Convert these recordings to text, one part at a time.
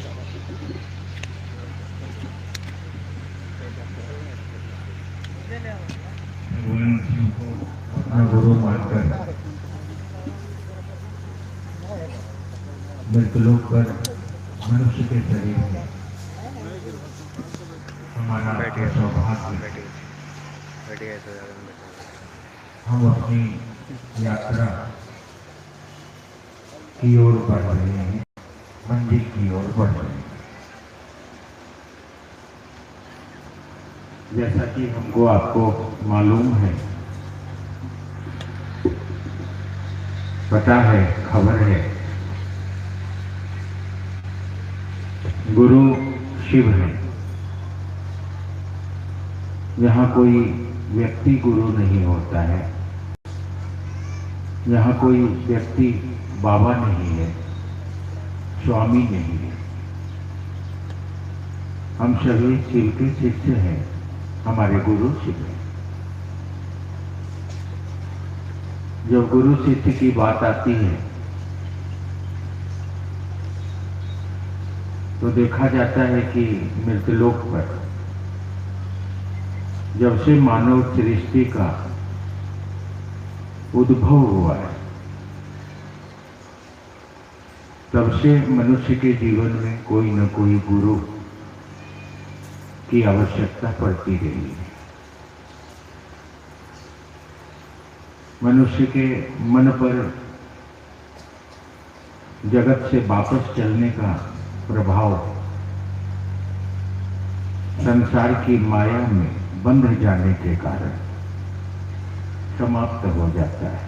भगवान शिव को अपना गुरु मानकर मृतलोक पर मनुष्य के शरीर में हमारा सौभाग्य, हम अपनी यात्रा की ओर बढ़ रहे हैं, मंदिर की ओर बढ़ रहे हैं। जैसा कि हमको आपको मालूम है, पता है, खबर है, गुरु शिव है। यहाँ कोई व्यक्ति गुरु नहीं होता है, यहाँ कोई व्यक्ति बाबा नहीं है, स्वामी नहीं है। हम सभी शिव के शिष्य हैं, हमारे गुरु शिव हैं। जब गुरु शिष्य की बात आती है तो देखा जाता है कि मृतलोक पर जब से मानव सृष्टि का उद्भव हुआ है, तब से मनुष्य के जीवन में कोई न कोई गुरु की आवश्यकता पड़ती रही है। मनुष्य के मन पर जगत से वापस चलने का प्रभाव संसार की माया में बंध जाने के कारण समाप्त हो जाता है,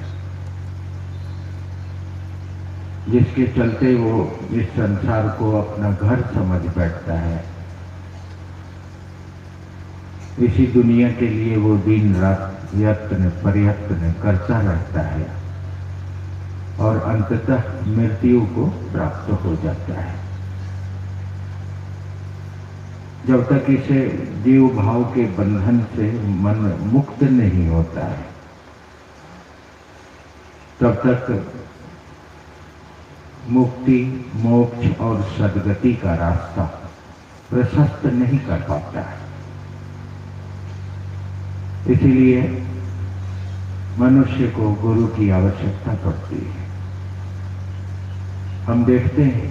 जिसके चलते वो इस संसार को अपना घर समझ बैठता है। इसी दुनिया के लिए वो दिन रात यत्न प्रयत्न करता रहता है और अंततः मृत्यु को प्राप्त हो जाता है। जब तक इसे जीव भाव के बंधन से मन मुक्त नहीं होता है, तब तक मुक्ति, मोक्ष और सद्गति का रास्ता प्रशस्त नहीं कर पाता है। इसीलिए मनुष्य को गुरु की आवश्यकता पड़ती है। हम देखते हैं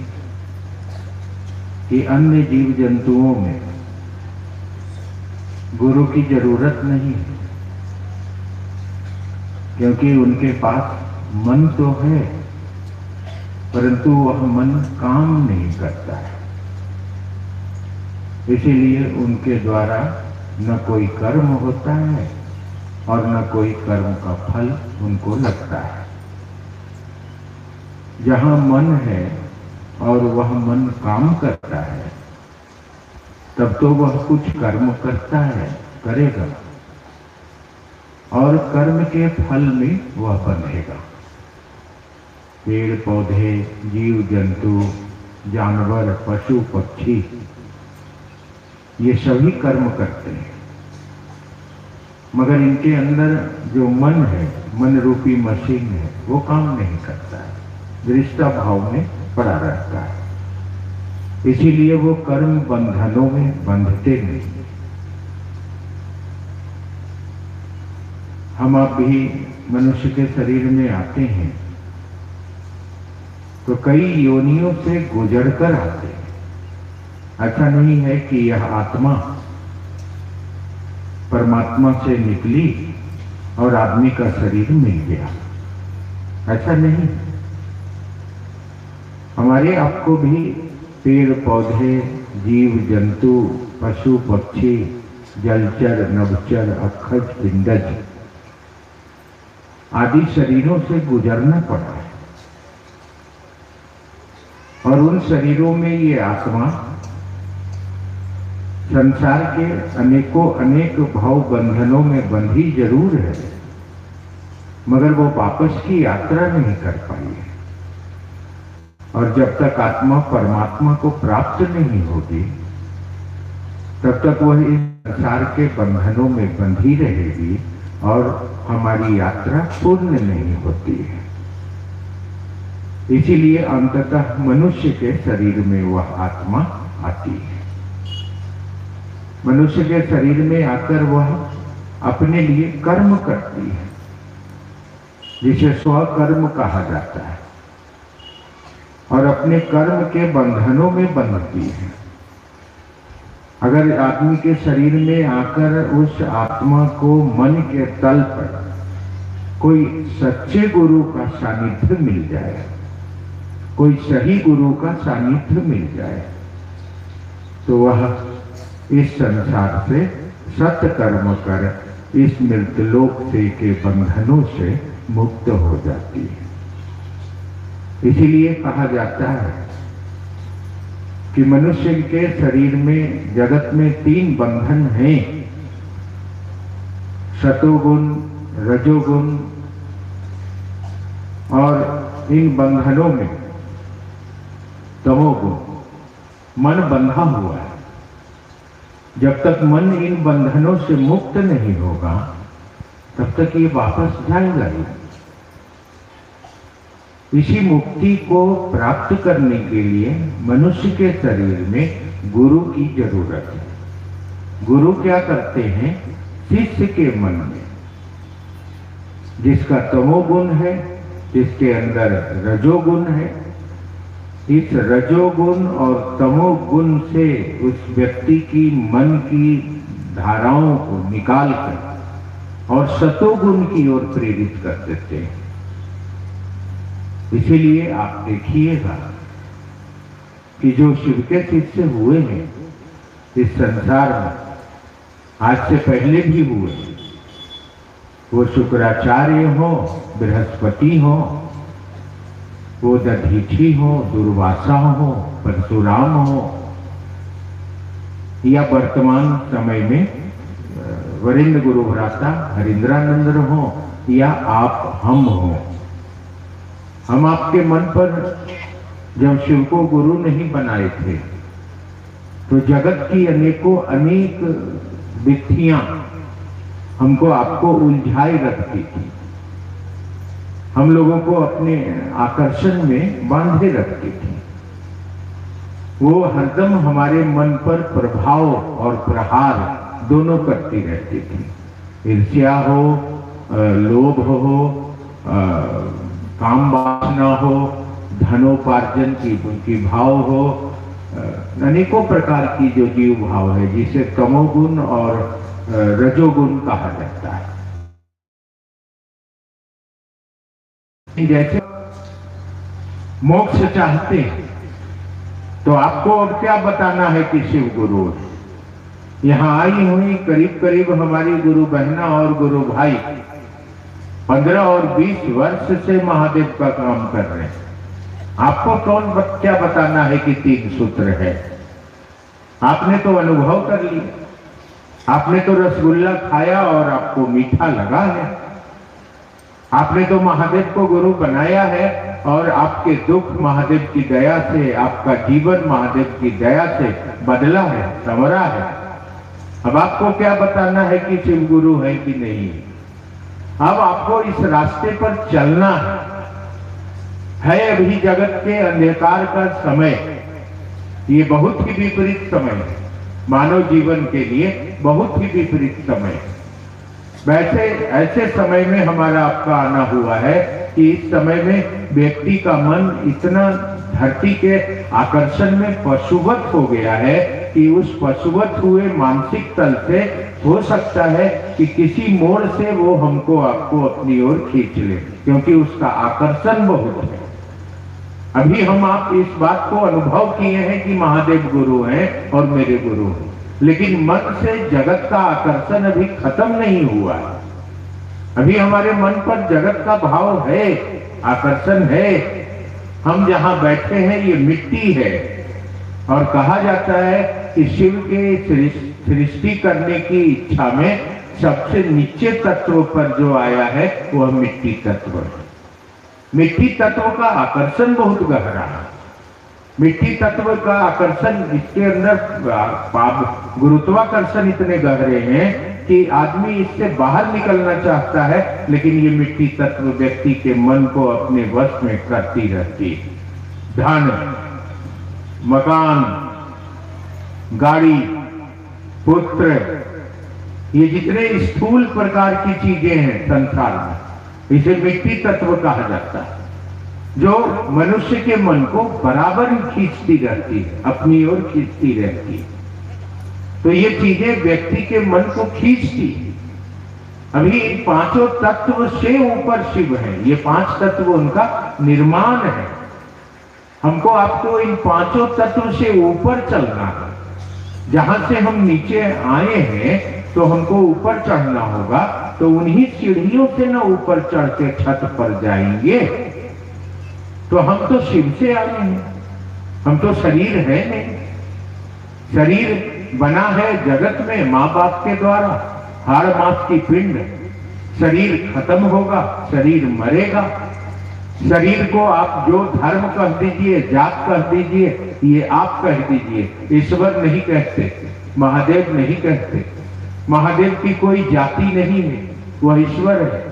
कि अन्य जीव जंतुओं में गुरु की जरूरत नहीं है, क्योंकि उनके पास मन तो है, परंतु वह मन काम नहीं करता है। इसीलिए उनके द्वारा न कोई कर्म होता है और न कोई कर्म का फल उनको लगता है। जहाँ मन है और वह मन काम करता है, तब तो वह कुछ कर्म करता है, करेगा, और कर्म के फल में वह बंधेगा। पेड़ पौधे, जीव जंतु, जानवर, पशु पक्षी, ये सभी कर्म करते हैं, मगर इनके अंदर जो मन है, मन रूपी मशीन है, वो काम नहीं करता है, दृष्टा भाव में पड़ा रहता है। इसीलिए वो कर्म बंधनों में बंधते नहीं। हम आप भी मनुष्य के शरीर में आते हैं तो कई योनियों से गुजर कर आते हैं। ऐसा नहीं है कि यह आत्मा परमात्मा से निकली और आदमी का शरीर मिल गया, ऐसा नहीं। हमारे आपको भी पेड़ पौधे, जीव जंतु, पशु पक्षी, जलचर, नभचर, अक्षज, पिंडज आदि शरीरों से गुजरना पड़ा है, और उन शरीरों में ये आत्मा संसार के अनेकों अनेक भाव बंधनों में बंधी जरूर है, मगर वो वापस की यात्रा नहीं कर पाई है। और जब तक आत्मा परमात्मा को प्राप्त नहीं होगी, तब तक वह इस संसार के बंधनों में बंधी रहेगी और हमारी यात्रा पूर्ण नहीं होती है। इसीलिए अंततः मनुष्य के शरीर में वह आत्मा आती है। मनुष्य के शरीर में आकर वह अपने लिए कर्म करती है, जिसे स्वकर्म कहा जाता है, और अपने कर्म के बंधनों में बंधती है। अगर आदमी के शरीर में आकर उस आत्मा को मन के तल पर कोई सच्चे गुरु का सानिध्य मिल जाए, कोई सही गुरु का सानिध्य मिल जाए, तो वह इस संसार से सत्कर्म कर इस मृतलोक से के बंधनों से मुक्त हो जाती है। इसीलिए कहा जाता है कि मनुष्य के शरीर में, जगत में 3 बंधन हैं, सतोगुण, रजोगुण, और इन बंधनों में तमोगुण। मन बंधा हुआ है। जब तक मन इन बंधनों से मुक्त नहीं होगा तब तक ये वापस जाएगा ही। इसी मुक्ति को प्राप्त करने के लिए मनुष्य के शरीर में गुरु की जरूरत है। गुरु क्या करते हैं? शिष्य के मन में जिसका तमोगुण है, जिसके अंदर रजोगुण है, इस रजोगुण और तमोगुण से उस व्यक्ति की मन की धाराओं को निकालकर और सतोगुण की ओर प्रेरित कर देते हैं। इसीलिए आप देखिएगा कि जो शिव के शिष्य हुए हैं इस संसार में, आज से पहले भी हुए, वो शुक्राचार्य हो, बृहस्पति हो, वो दधीची हो, दुर्वासा हो, परशुराम हो, या वर्तमान समय में वरिंद गुरु भ्राता हरिंद्रानंद हो, या आप हम हो। हम आपके मन पर जब शिव को गुरु नहीं बनाए थे तो जगत की अनेक विधियां हमको आपको उलझाई रखती थी, हम लोगों को अपने आकर्षण में बांधे रखती थी। वो हरदम हमारे मन पर प्रभाव और प्रहार दोनों करती रहती थी। ईर्ष्या हो, लोभ हो, काम वासना हो, धनोपार्जन की भाव हो, अनेकों प्रकार की जो जीव भाव है जिसे तमोगुण और रजोगुण कहा जाता है। जैसे मोक्ष चाहते हैं तो आपको अब क्या बताना है कि शिव गुरु है। यहाँ आई हुई करीब करीब हमारी गुरु बहना और गुरु भाई 15 और 20 वर्ष से महादेव का काम कर रहे हैं। आपको कौन क्या बताना है कि 3 सूत्र है? आपने तो अनुभव कर लिया, आपने तो रसगुल्ला खाया और आपको मीठा लगा है, आपने तो महादेव को गुरु बनाया है और आपके दुख महादेव की दया से, आपका जीवन महादेव की दया से बदला है, संवरा है। अब आपको क्या बताना है कि शिव गुरु है कि नहीं? अब आपको इस रास्ते पर चलना है। अभी जगत के अंधकार का समय, ये बहुत ही विपरीत समय है, मानव जीवन के लिए बहुत ही विपरीत समय है। वैसे ऐसे समय में हमारा आपका आना हुआ है कि इस समय में व्यक्ति का मन इतना धरती के आकर्षण में पशुवत हो गया है कि उस पशुवत हुए मानसिक तल से हो सकता है कि किसी मोड़ से वो हमको आपको अपनी ओर खींच ले, क्योंकि उसका आकर्षण बहुत है। अभी हम आप इस बात को अनुभव किए हैं कि महादेव गुरु हैं और मेरे गुरु हैं, लेकिन मन से जगत का आकर्षण अभी खत्म नहीं हुआ है। अभी हमारे मन पर जगत का भाव है, आकर्षण है। हम जहां बैठे हैं ये मिट्टी है, और कहा जाता है कि शिव के सृष्टि करने की इच्छा में सबसे नीचे तत्व पर जो आया है वह मिट्टी तत्व है। मिट्टी तत्व का आकर्षण बहुत गहरा है। मिट्टी तत्व का आकर्षण, इसके अंदर गुरुत्वाकर्षण इतने गहरे हैं कि आदमी इससे बाहर निकलना चाहता है, लेकिन ये मिट्टी तत्व व्यक्ति के मन को अपने वश में करती रहती है। धन, मकान, गाड़ी, पुत्र, ये जितने स्थूल प्रकार की चीजें हैं संसार में, इसे मिट्टी तत्व कहा जाता है, जो मनुष्य के मन को बराबर खींचती रहती है, अपनी ओर खींचती रहती है। तो ये चीजें व्यक्ति के मन को खींचती है। अभी इन पांचों तत्व से ऊपर शिव है, ये 5 तत्व उनका निर्माण है। हमको आपको इन 5 तत्व से ऊपर चलना है। जहां से हम नीचे आए हैं तो हमको ऊपर चढ़ना होगा, तो उन्हीं सीढ़ियों से ना ऊपर चढ़ के छत पर जाएंगे। तो हम तो शिव से आए हैं, हम तो शरीर है नहीं। शरीर बना है जगत में माँ बाप के द्वारा, हाड़ मांस की पिंड। शरीर खत्म होगा, शरीर मरेगा। शरीर को आप जो धर्म कह दीजिए, जात कह दीजिए, ये आप कह दीजिए, ईश्वर नहीं कहते, महादेव नहीं कहते। महादेव की कोई जाति नहीं है, वह ईश्वर है।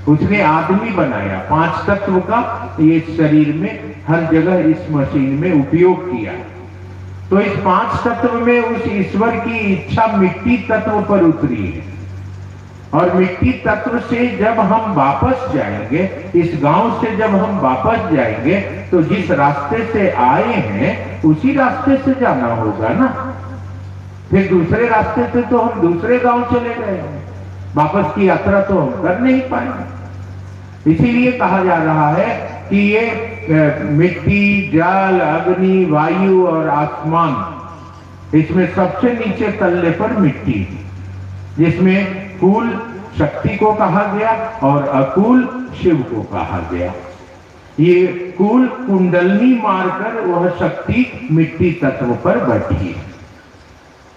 उसने आदमी बनाया, 5 तत्व का ये शरीर में हर जगह इस मशीन में उपयोग किया। तो इस 5 तत्व में उस ईश्वर की इच्छा मिट्टी तत्व पर उतरी है। और मिट्टी तत्व से जब हम वापस जाएंगे, इस गांव से जब हम वापस जाएंगे, तो जिस रास्ते से आए हैं उसी रास्ते से जाना होगा ना। फिर दूसरे रास्ते से तो हम दूसरे गांव चले गए, वापस की यात्रा तो हम कर नहीं पाएंगे। इसीलिए कहा जा रहा है कि ये मिट्टी, जल, अग्नि, वायु और आसमान, इसमें सबसे नीचे तल्ले पर मिट्टी, जिसमें कूल शक्ति को कहा गया और अकूल शिव को कहा गया। ये कूल कुंडलनी मारकर वह शक्ति मिट्टी तत्व पर बैठी है।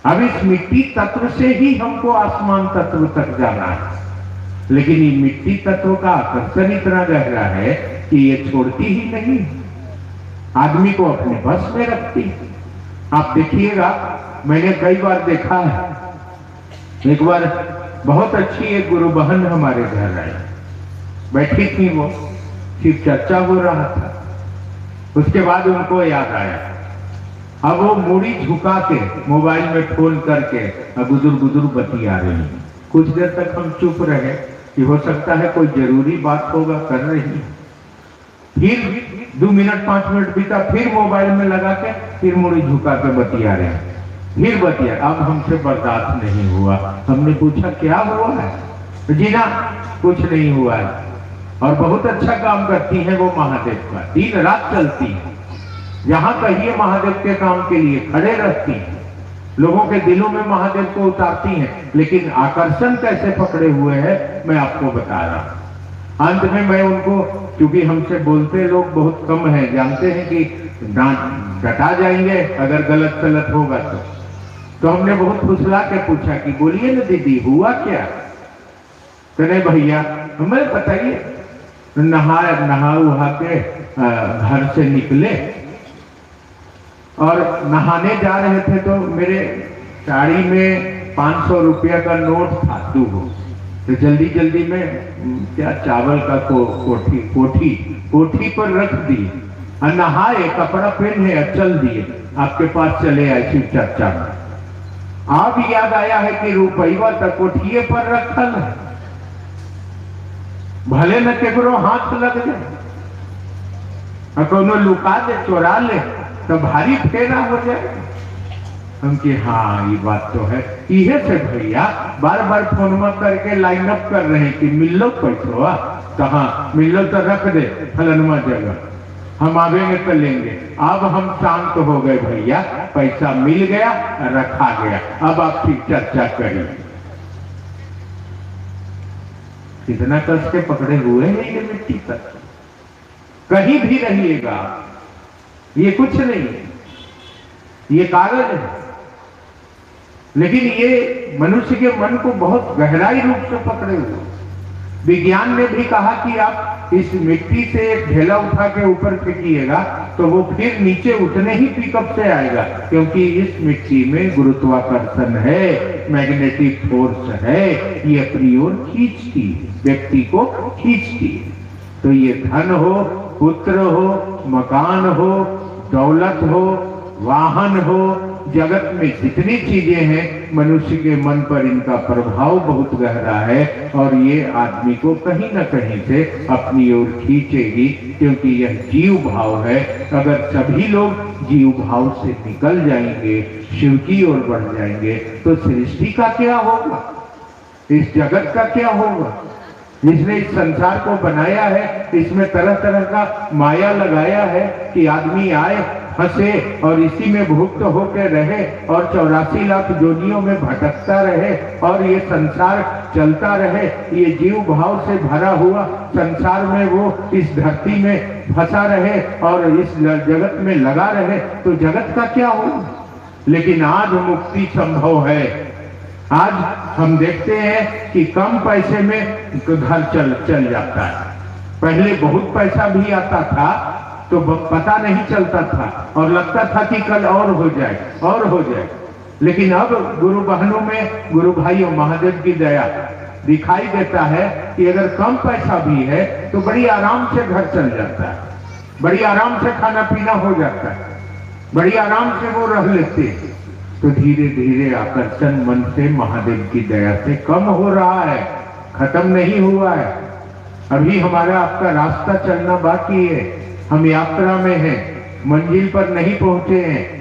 अब इस मिट्टी तत्व से ही हमको आसमान तत्व तक जाना है, लेकिन ये मिट्टी तत्व का आकर्षण इतना गहरा है कि ये छोड़ती ही नहीं, आदमी को अपने बस में रखती। आप देखिएगा, मैंने कई बार देखा है। एक बार बहुत अच्छी एक गुरु बहन हमारे घर आई, बैठी थी, वो सिर्फ चर्चा हो रहा था। उसके बाद उनको याद आया, अब वो मुड़ी झुका के मोबाइल में फोन करके गुजुर गुजुर बतिया रही है। कुछ देर तक हम चुप रहे कि हो सकता है कोई जरूरी बात होगा, कर रही है। फिर 2 मिनट 5 मिनट बीता, फिर मोबाइल में लगा के फिर मुड़ी झुका के बतिया रहे हैं, फिर बतिया। अब हमसे बर्दाश्त नहीं हुआ, हमने पूछा क्या हुआ है? जी ना, कुछ नहीं हुआ है। और बहुत अच्छा काम करती है वो महादेव का, दिन रात चलती है, जहां कहिए महादेव के काम के लिए खड़े रहती हैं, लोगों के दिलों में महादेव को उतारती हैं। लेकिन आकर्षण कैसे पकड़े हुए हैं मैं आपको बता रहा हूं। अंत में मैं उनको, क्योंकि हमसे बोलते लोग बहुत कम हैं, जानते हैं कि डटा जाएंगे अगर गलत सलत होगा तो हमने बहुत फुसला के पूछा कि बोलिए ना दीदी, हुआ क्या? तो नहीं भैया, हमें बताइए। नहा उहा के घर से निकले और नहाने जा रहे थे, तो मेरे साड़ी में 500 रुपया का नोट था 2 गो। तो जल्दी जल्दी में क्या चावल का कोठी पर रख दी, और नहाए, कपड़ा पहने, चल दिए, आपके पास चले आए शिव चर्चा में। अब याद आया है कि रुपया तक कोठिए पर रखल है, भले न केकरो हाथ लग जाए, और कोनो लुका दे, चोरा ले, तो भारी फेरा हो जाए। हम कि हाँ ये बात तो है। इहे से भैया बार बार फोन में करके लाइन अप कर रहे हैं कि मिल लो पैसवा, कहाँ मिल लो तो रख दे फलनमा जगह, हम आवेंगे तो लेंगे। अब हम शांत हो गए भैया, पैसा मिल गया, रखा गया, अब आप फिर चर्चा करिए। कितना कस के पकड़े हुए हैं ये मिट्टी तक। कहीं भी रहिएगा, ये कुछ नहीं है, ये कागज है, लेकिन ये मनुष्य के मन को बहुत गहराई रूप से पकड़े हुए। विज्ञान ने भी कहा कि आप इस मिट्टी से एक ढेला उठा के ऊपर फेंकिएगा तो वो फिर नीचे उतने ही पिकअप से आएगा, क्योंकि इस मिट्टी में गुरुत्वाकर्षण है। मैग्नेटिक फोर्स है, ये अपनी ओर खींचती है, व्यक्ति को खींचती है। तो ये धन हो, पुत्र हो, मकान हो, दौलत हो, वाहन हो, जगत में जितनी चीजें हैं, मनुष्य के मन पर इनका प्रभाव बहुत गहरा है और ये आदमी को कहीं न कहीं से अपनी ओर खींचेगी, क्योंकि यह जीव भाव है। अगर सभी लोग जीव भाव से निकल जाएंगे, शिव की ओर बढ़ जाएंगे, तो सृष्टि का क्या होगा, इस जगत का क्या होगा? जिसने इस संसार को बनाया है, इसमें तरह तरह का माया लगाया है कि आदमी आए, हंसे और इसी में भुक्त होकर रहे और 84 लाख जोनियों में भटकता रहे और ये संसार चलता रहे। ये जीव भाव से भरा हुआ संसार में वो इस धरती में फंसा रहे और इस जगत में लगा रहे, तो जगत का क्या होगा? लेकिन आज मुक्ति संभव है। आज हम देखते हैं कि कम पैसे में घर चल जाता है। पहले बहुत पैसा भी आता था तो पता नहीं चलता था और लगता था कि कल और हो जाए और हो जाए। लेकिन अब गुरु बहनों में, गुरु भाइयों, महादेव की दया दिखाई देता है कि अगर कम पैसा भी है तो बड़ी आराम से घर चल जाता है, बड़ी आराम से खाना पीना हो जाता है, बड़ी आराम से वो रह लेते हैं। तो धीरे धीरे आकर्षण मन से महादेव की दया से कम हो रहा है, खत्म नहीं हुआ है। अभी हमारा आपका रास्ता चलना बाकी है। हम यात्रा में हैं, मंजिल पर नहीं पहुंचे हैं।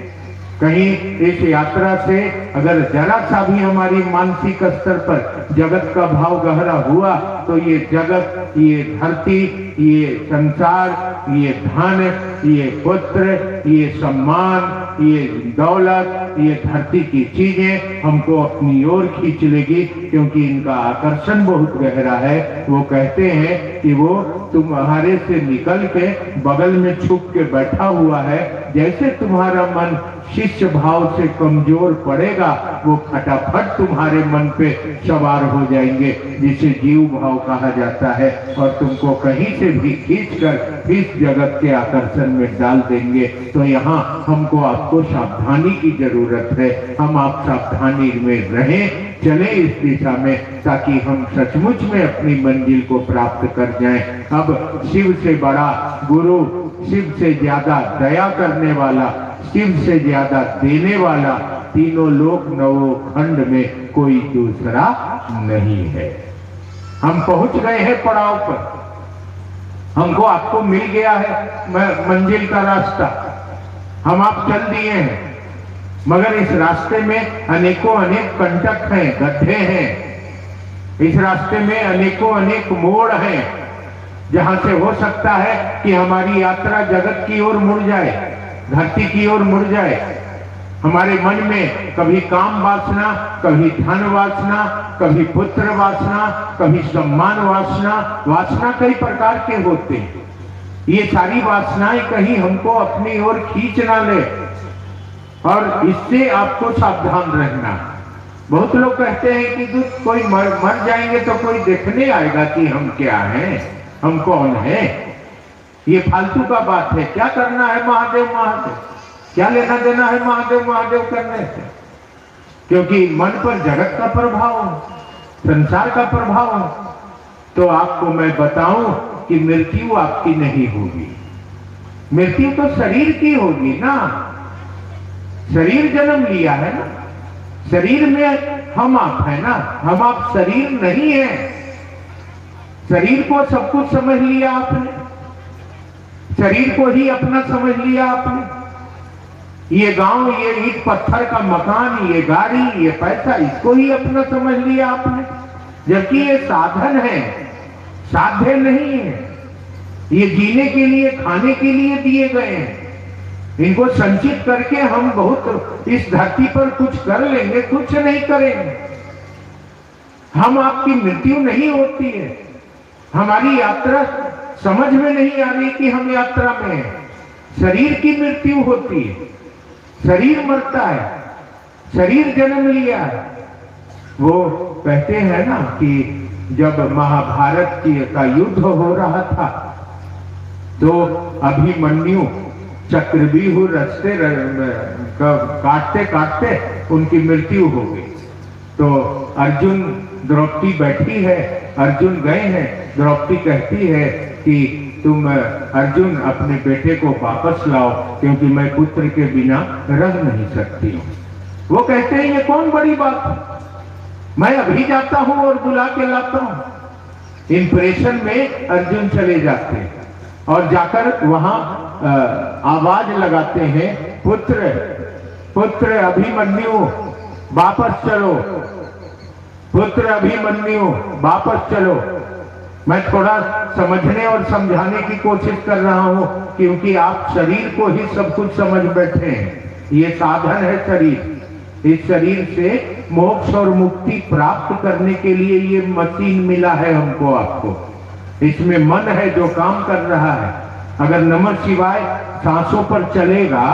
कहीं इस यात्रा से अगर जरा सा भी हमारी मानसिक स्तर पर जगत का भाव गहरा हुआ तो ये जगत, ये धरती, ये संसार, ये धन, ये पुत्र, ये सम्मान, ये दौलत, ये धरती की चीजें हमको अपनी ओर खींच लेगी, क्योंकि इनका आकर्षण बहुत गहरा है। वो कहते हैं कि वो तुम्हारे से निकल के बगल में छुप के बैठा हुआ है। जैसे तुम्हारा मन शिष्य भाव से कमजोर पड़ेगा, वो फटाफट तुम्हारे मन पे सवार हो जाएंगे, जिसे जीव भाव कहा जाता है, और तुमको कहीं से भी खींचकर इस जगत के आकर्षण में डाल देंगे। तो यहाँ हमको आपको सावधानी की जरूरत है। हम आप सावधानी में रहें, चले इस दिशा में, ताकि हम सचमुच में अपनी मंजिल को प्राप्त कर जाएं। अब शिव से बड़ा गुरु, शिव से ज्यादा दया करने वाला, शिव से ज्यादा देने वाला तीनों लोक नवो खंड में कोई दूसरा नहीं है। हम पहुंच गए हैं पड़ाव पर, हमको आपको मिल गया है मंजिल का रास्ता, हम आप चल दिए हैं। मगर इस रास्ते में अनेकों अनेक कंटक हैं, गड्ढे हैं। इस रास्ते में अनेकों अनेक मोड़ हैं, जहां से हो सकता है कि हमारी यात्रा जगत की ओर मुड़ जाए, धरती की ओर मुड़ जाए। हमारे मन में कभी काम वासना, कभी धन वासना, कभी पुत्र वासना, कभी सम्मान वासना, वासना कई प्रकार के होते हैं। ये सारी वासनाएं कहीं हमको अपनी ओर खींच ना ले, और इससे आपको सावधान रहना। बहुत लोग कहते हैं कि कोई मर जाएंगे तो कोई देखने आएगा कि हम क्या हैं, हम कौन हैं। ये फालतू का बात है। क्या करना है महादेव महादेव, क्या लेना देना है महादेव महादेव करने से? क्योंकि मन पर जगत का प्रभाव, संसार का प्रभाव। तो आपको मैं बताऊं कि मृत्यु आपकी नहीं होगी, मृत्यु तो शरीर की होगी ना। शरीर जन्म लिया है ना, शरीर में हम आप है ना, हम आप शरीर नहीं है। शरीर को सब कुछ समझ लिया आपने, शरीर को ही अपना समझ लिया आपने। ये गांव, ये ईंट पत्थर का मकान, ये गाड़ी, ये पैसा, इसको ही अपना समझ लिया आपने, जबकि ये साधन है, साध्य नहीं है। ये जीने के लिए, खाने के लिए दिए गए हैं। इनको संचित करके हम बहुत इस धरती पर कुछ कर लेंगे, कुछ नहीं करेंगे। हम आपकी मृत्यु नहीं होती है। हमारी यात्रा समझ में नहीं आ रही कि हम यात्रा में हैं। शरीर की मृत्यु होती है, शरीर मरता है, शरीर जन्म लिया है। वो कहते हैं ना कि जब महाभारत का युद्ध हो रहा था तो अभिमन्यु चक्रव्यूह रास्ते काटते काटते उनकी मृत्यु हो गई। तो अर्जुन, द्रौपदी बैठी है, अर्जुन गए हैं, द्रौपदी कहती है कि तुम अर्जुन अपने बेटे को वापस लाओ, क्योंकि मैं पुत्र के बिना रह नहीं सकती हूँ। वो कहते हैं ये कौन बड़ी बात, मैं अभी जाता हूं और बुला के लाता हूं। इंप्रेशन में अर्जुन चले जाते हैं और जाकर वहां आवाज लगाते हैं, पुत्र पुत्र अभिमन्यु वापस चलो, पुत्र अभिमन्यु वापस चलो। मैं थोड़ा समझने और समझाने की कोशिश कर रहा हूं, क्योंकि आप शरीर को ही सब कुछ समझ बैठे हैं। ये साधन है शरीर, इस शरीर से मोक्ष और मुक्ति प्राप्त करने के लिए ये मशीन मिला है हमको, आपको। इसमें मन है जो काम कर रहा है। अगर नमः शिवाय सांसों पर चलेगा,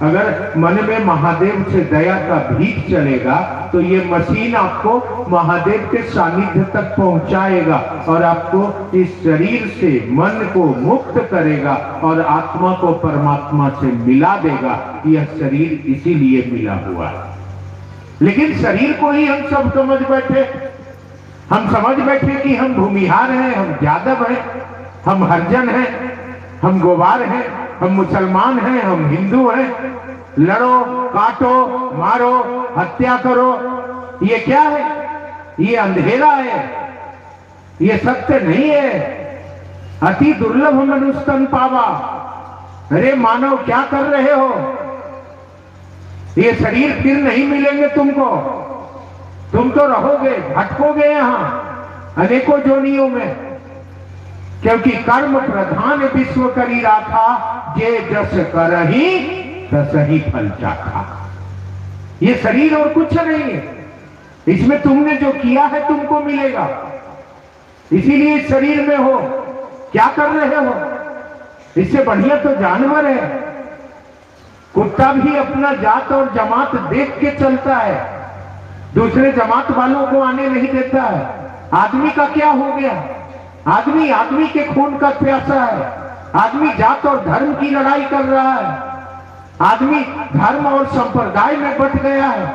अगर मन में महादेव से दया का भीख चलेगा, तो ये मशीन आपको महादेव के सानिध्य तक पहुंचाएगा और आपको इस शरीर से मन को मुक्त करेगा और आत्मा को परमात्मा से मिला देगा। यह शरीर इसीलिए मिला हुआ है। लेकिन शरीर को ही हम सब समझ बैठे, हम समझ बैठे कि हम भूमिहार हैं, हम यादव हैं, हम हरिजन हैं, हम गोवार हैं, हम मुसलमान हैं, हम हिंदू हैं। लड़ो, काटो, मारो, हत्या करो, ये क्या है? ये अंधेरा है, ये सत्य नहीं है। अति दुर्लभ मनुष्य तन पावा। अरे मानव क्या कर रहे हो? ये शरीर फिर नहीं मिलेंगे तुमको, तुम तो रहोगे, भटकोगे यहां अनेकों जोनियों में, क्योंकि कर्म प्रधान विश्व करी राखा, जे जस करही तसही फल चाखा। ये शरीर और कुछ नहीं है, इसमें तुमने जो किया है तुमको मिलेगा। इसीलिए इस शरीर में हो। क्या कर रहे हो? इससे बढ़िया तो जानवर है। कुत्ता भी अपना जात और जमात देख के चलता है, दूसरे जमात वालों को आने नहीं देता है। आदमी का क्या हो गया? आदमी आदमी के खून का प्यासा है। आदमी जात और धर्म की लड़ाई कर रहा है। आदमी धर्म और संप्रदाय में बट गया है।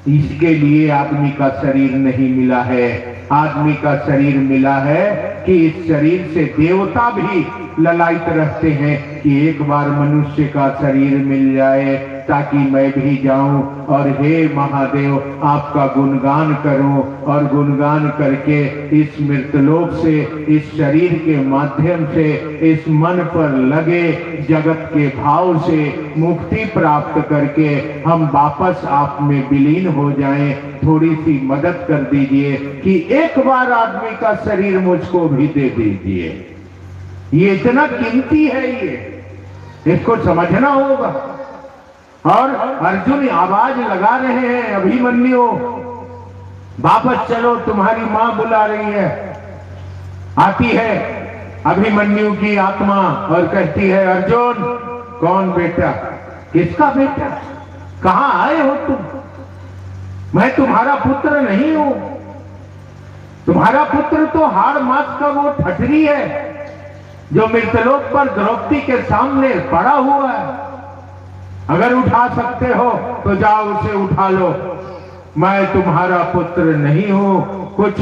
इसके लिए आदमी का शरीर नहीं मिला है। आदमी का शरीर मिला है कि इस शरीर से देवता भी ललायित रहते हैं कि एक बार मनुष्य का शरीर मिल जाए ताकि मैं भी जाऊं और हे महादेव आपका गुणगान करूं, और गुणगान करके इस मृतलोक से, इस शरीर के माध्यम से, इस मन पर लगे जगत के भाव से मुक्ति प्राप्त करके हम वापस आप में विलीन हो जाएं। थोड़ी सी मदद कर दीजिए कि एक बार आदमी का शरीर मुझको भी दे दीजिए। ये इतना कीमती है, ये इसको समझना होगा। और अर्जुन आवाज लगा रहे हैं, अभिमन्यु वापस चलो, तुम्हारी मां बुला रही है। आती है अभिमन्यु की आत्मा और कहती है, अर्जुन कौन बेटा? किसका बेटा? कहां आए हो तुम? मैं तुम्हारा पुत्र नहीं हूं। तुम्हारा पुत्र तो हाड़ मास का वो ठठरी है जो मृतलोक पर द्रौपदी के सामने पड़ा हुआ है। अगर उठा सकते हो तो जाओ उसे उठा लो। मैं तुम्हारा पुत्र नहीं हूं। कुछ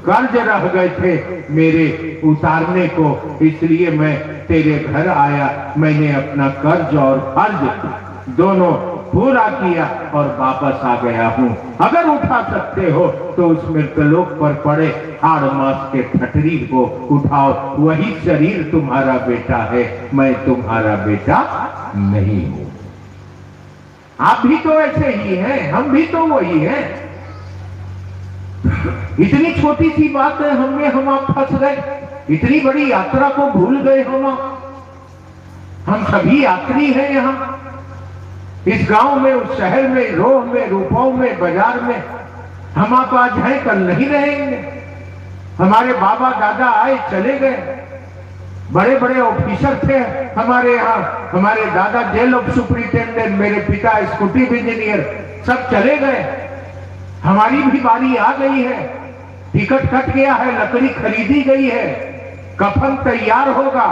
कर्ज रह गए थे मेरे उतारने को, इसलिए मैं तेरे घर आया। मैंने अपना कर्ज और फर्ज दोनों पूरा किया और वापस आ गया हूं। अगर उठा सकते हो तो उस मृतलोक पर पड़े हाड़ मास के ठठरी को उठाओ। वही शरीर तुम्हारा बेटा है, मैं तुम्हारा बेटा नहीं हूं। आप भी तो ऐसे ही हैं, हम भी तो वही हैं। इतनी छोटी सी बात है, हम आप फंस गए। इतनी बड़ी यात्रा को भूल गए हम सभी यात्री हैं यहाँ। इस गांव में, उस शहर में, रोह में, रूपाओं में, बाजार में हम आप आज हैं, कल नहीं रहेंगे। हमारे बाबा दादा आए चले गए, बड़े बड़े ऑफिसर थे हमारे यहाँ। हमारे दादा जेल ऑफ सुपरिटेंडेंट, मेरे पिता एक्जीक्यूटिव इंजीनियर, सब चले गए। हमारी भी बारी आ गई है। टिकट कट गया है, लकड़ी खरीदी गई है, कफन तैयार होगा,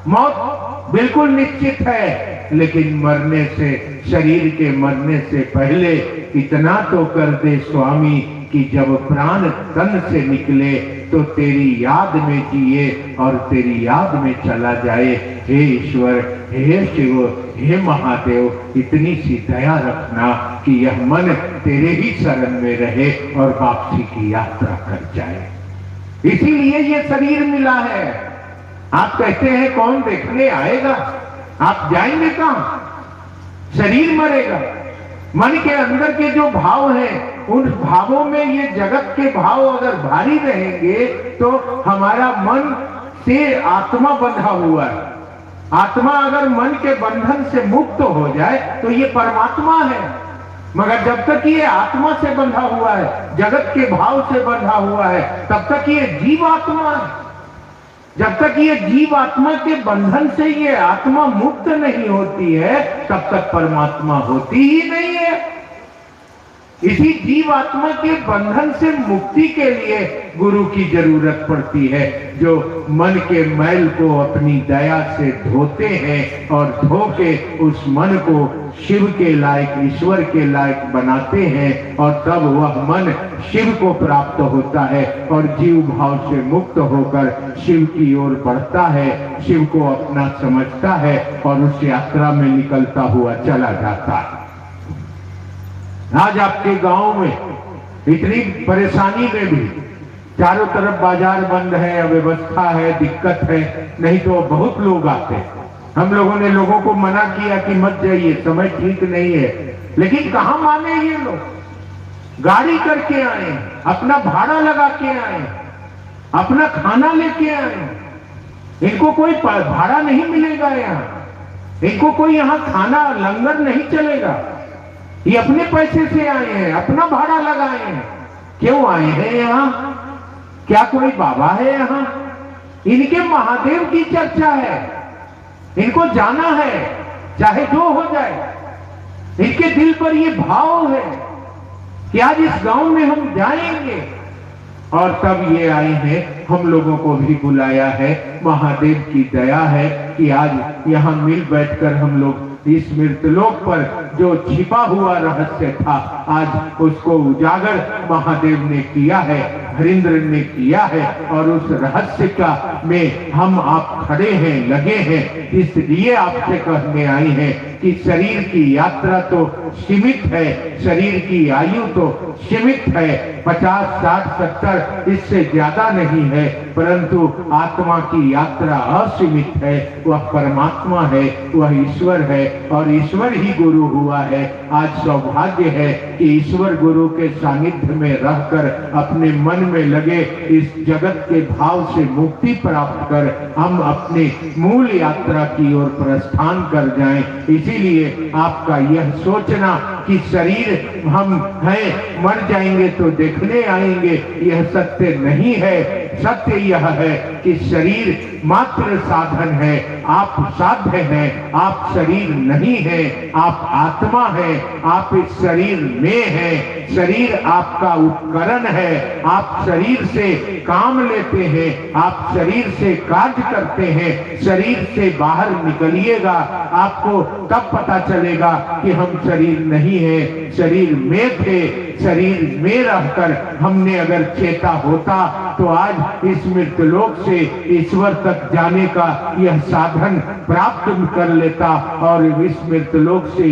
मौत बिल्कुल निश्चित है। लेकिन मरने से, शरीर के मरने से पहले इतना तो कर दे स्वामी कि जब प्राण तन से निकले तो तेरी याद में जिए और तेरी याद में चला जाए। हे ईश्वर, हे शिव, हे महादेव, इतनी सी दया रखना कि यह मन तेरे ही शरण में रहे और वापसी की यात्रा कर जाए। इसीलिए ये शरीर मिला है। आप कहते हैं कौन देखने आएगा? आप जाएंगे कहां? शरीर मरेगा। मन के अंदर के जो भाव हैं, उन भावों में ये जगत के भाव अगर भारी रहेंगे तो हमारा मन से आत्मा बंधा हुआ है। आत्मा अगर मन के बंधन से मुक्त हो जाए तो ये परमात्मा है। मगर जब तक ये आत्मा से बंधा हुआ है, जगत के भाव से बंधा हुआ है, तब तक ये जीव आत्मा है। जब तक ये जीव आत्मा के बंधन से ये आत्मा मुक्त नहीं होती है, तब तक परमात्मा होती ही नहीं है। इसी जीव आत्मा के बंधन से मुक्ति के लिए गुरु की जरूरत पड़ती है, जो मन के मैल को अपनी दया से धोते हैं और धो के उस मन को शिव के लायक, ईश्वर के लायक बनाते हैं, और तब वह मन शिव को प्राप्त होता है और जीव भाव से मुक्त होकर शिव की ओर बढ़ता है, शिव को अपना समझता है और उस यात्रा में निकलता हुआ चला जाता है। आज आपके गांव में इतनी परेशानी में भी चारों तरफ बाजार बंद है, अव्यवस्था है, दिक्कत है, नहीं तो बहुत लोग आते। हम लोगों ने लोगों को मना किया कि मत जाइए, समय ठीक नहीं है, लेकिन कहां माने ये लोग। गाड़ी करके आए, अपना भाड़ा लगा के आए, अपना खाना लेके आए। इनको कोई भाड़ा नहीं मिलेगा यहाँ, इनको कोई यहाँ खाना लंगर नहीं चलेगा। ये अपने पैसे से आए हैं, अपना भाड़ा लगाए हैं। क्यों आए हैं यहाँ? क्या कोई बाबा है यहाँ? इनके महादेव की चर्चा है, इनको जाना है चाहे जो हो जाए। इनके दिल पर ये भाव है कि आज इस गांव में हम जाएंगे, और तब ये आए हैं। हम लोगों को भी बुलाया है। महादेव की दया है कि आज यहाँ मिल बैठकर हम लोग इस मृतलोक पर जो छिपा हुआ रहस्य था, आज उसको उजागर महादेव ने किया है, हरिंद्र ने किया है, और उस रहस्य का में हम आप खड़े हैं, लगे हैं। इसलिए आपसे कहने आए हैं कि शरीर की यात्रा तो सीमित है, शरीर की आयु तो सीमित है, 50, 60, 70 इससे ज्यादा नहीं है, परंतु आत्मा की यात्रा असीमित है। वह परमात्मा है, वह ईश्वर है, और ईश्वर ही गुरु हुआ है। आज सौभाग्य है कि ईश्वर गुरु के सानिध्य में रहकर अपने मन में लगे इस जगत के भाव से मुक्ति प्राप्त कर हम अपने मूल यात्रा की ओर प्रस्थान कर जाएं। इसीलिए आपका यह सोचना कि शरीर हम हैं, मर जाएंगे तो देखने आएंगे, यह सत्य नहीं है। सत्य यह है कि शरीर मात्र साधन है, आप साध्य हैं, आप शरीर नहीं है, आप आत्मा है, आप इस शरीर में हैं। शरीर आपका उपकरण है, आप शरीर से काम लेते हैं, आप शरीर से कार्य करते हैं। शरीर से बाहर निकलिएगा, आपको तब पता चलेगा कि हम शरीर नहीं है, शरीर में थे। शरीर में रहकर हमने अगर चेता होता तो आज इस मृतलोक से ईश्वर तक जाने का यह साधन प्राप्त कर लेता, और इस मृतलोक से